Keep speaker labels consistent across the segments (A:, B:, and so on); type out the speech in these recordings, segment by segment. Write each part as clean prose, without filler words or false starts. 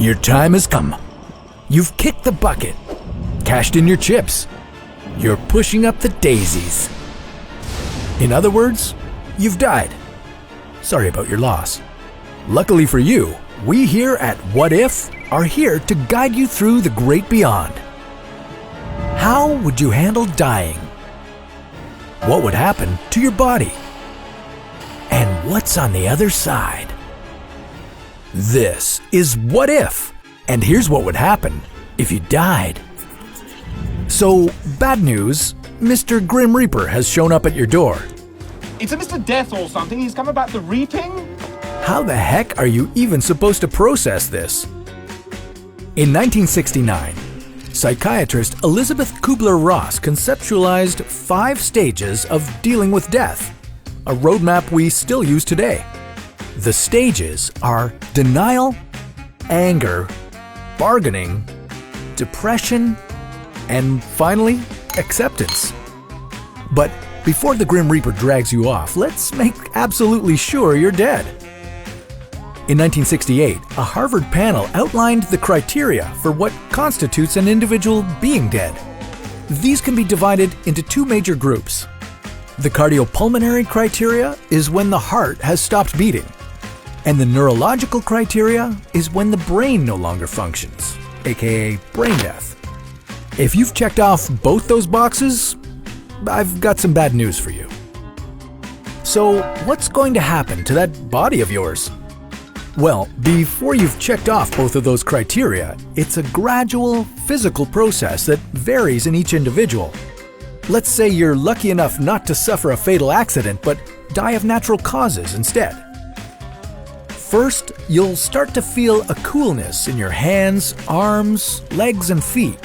A: Your time has come. You've kicked the bucket, cashed in your chips. You're pushing up the daisies. In other words, you've died. Sorry about your loss. Luckily for you, we here at What If are here to guide you through the great beyond. How would you handle dying? What would happen to your body? And what's on the other side? This is What If, and here's what would happen if you died. So, bad news, Mr. Grim Reaper has shown up at your door.
B: It's a Mr. Death or something. He's come about the reaping?
A: How the heck are you even supposed to process this? In 1969, psychiatrist Elizabeth Kubler-Ross conceptualized 5 stages of dealing with death, a roadmap we still use today. The stages are denial, anger, bargaining, depression, and finally, acceptance. But before the Grim Reaper drags you off, let's make absolutely sure you're dead. In 1968, a Harvard panel outlined the criteria for what constitutes an individual being dead. These can be divided into 2 major groups. The cardiopulmonary criteria is when the heart has stopped beating, and the neurological criteria is when the brain no longer functions, aka brain death. If you've checked off both those boxes, I've got some bad news for you. So, what's going to happen to that body of yours? Well, before you've checked off both of those criteria, it's a gradual, physical process that varies in each individual. Let's say you're lucky enough not to suffer a fatal accident, but die of natural causes instead. First, you'll start to feel a coolness in your hands, arms, legs, and feet.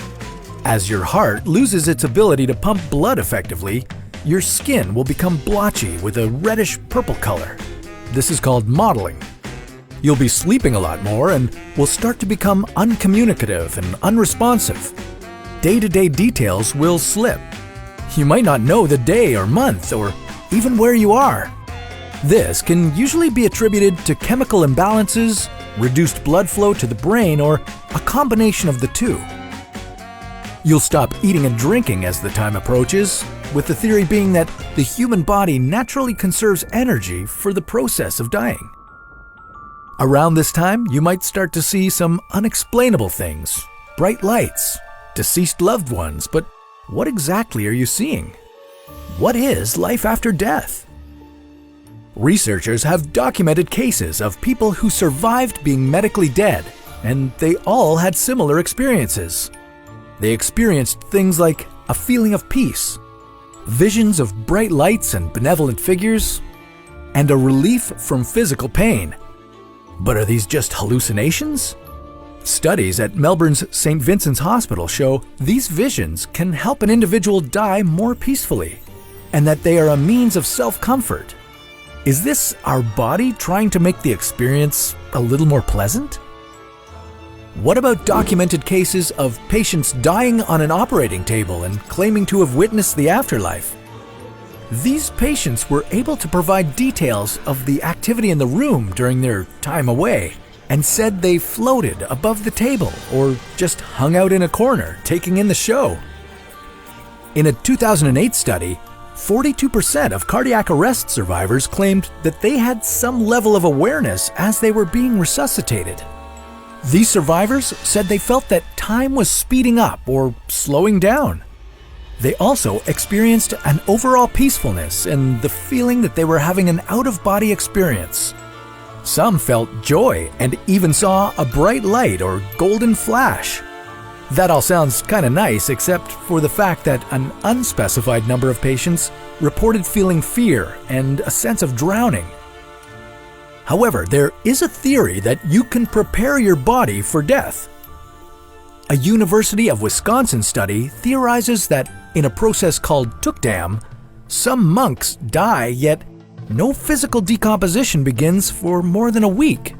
A: As your heart loses its ability to pump blood effectively, your skin will become blotchy with a reddish-purple color. This is called mottling. You'll be sleeping a lot more and will start to become uncommunicative and unresponsive. Day-to-day details will slip. You might not know the day or month or even where you are. This can usually be attributed to chemical imbalances, reduced blood flow to the brain, or a combination of the two. You'll stop eating and drinking as the time approaches, with the theory being that the human body naturally conserves energy for the process of dying. Around this time, you might start to see some unexplainable things, bright lights, deceased loved ones, but what exactly are you seeing? What is life after death? Researchers have documented cases of people who survived being medically dead, and they all had similar experiences. They experienced things like a feeling of peace, visions of bright lights and benevolent figures, and a relief from physical pain. But are these just hallucinations? Studies at Melbourne's St. Vincent's Hospital show these visions can help an individual die more peacefully, and that they are a means of self-comfort. Is this our body trying to make the experience a little more pleasant? What about documented cases of patients dying on an operating table and claiming to have witnessed the afterlife? These patients were able to provide details of the activity in the room during their time away and said they floated above the table or just hung out in a corner, taking in the show. In a 2008 study, 42% of cardiac arrest survivors claimed that they had some level of awareness as they were being resuscitated. These survivors said they felt that time was speeding up or slowing down. They also experienced an overall peacefulness and the feeling that they were having an out-of-body experience. Some felt joy and even saw a bright light or golden flash. That all sounds kinda nice, except for the fact that an unspecified number of patients reported feeling fear and a sense of drowning. However, there is a theory that you can prepare your body for death. A University of Wisconsin study theorizes that in a process called tukdam, some monks die, yet no physical decomposition begins for more than a week.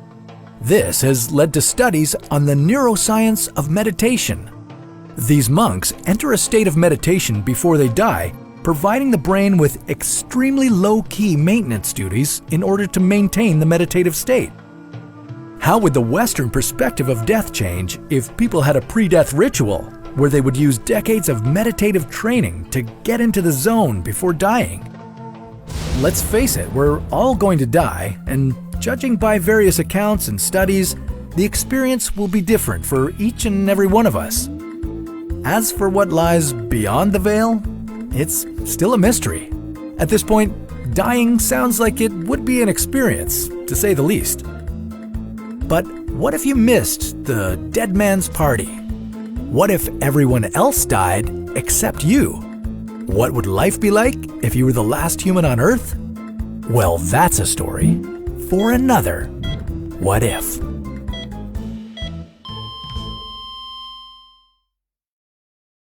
A: This has led to studies on the neuroscience of meditation. These monks enter a state of meditation before they die, providing the brain with extremely low-key maintenance duties in order to maintain the meditative state. How would the Western perspective of death change if people had a pre-death ritual where they would use decades of meditative training to get into the zone before dying? Let's face it, we're all going to die, and judging by various accounts and studies, the experience will be different for each and every one of us. As for what lies beyond the veil, it's still a mystery. At this point, dying sounds like it would be an experience, to say the least. But what if you missed the dead man's party? What if everyone else died except you? What would life be like if you were the last human on Earth? Well, that's a story for another What If.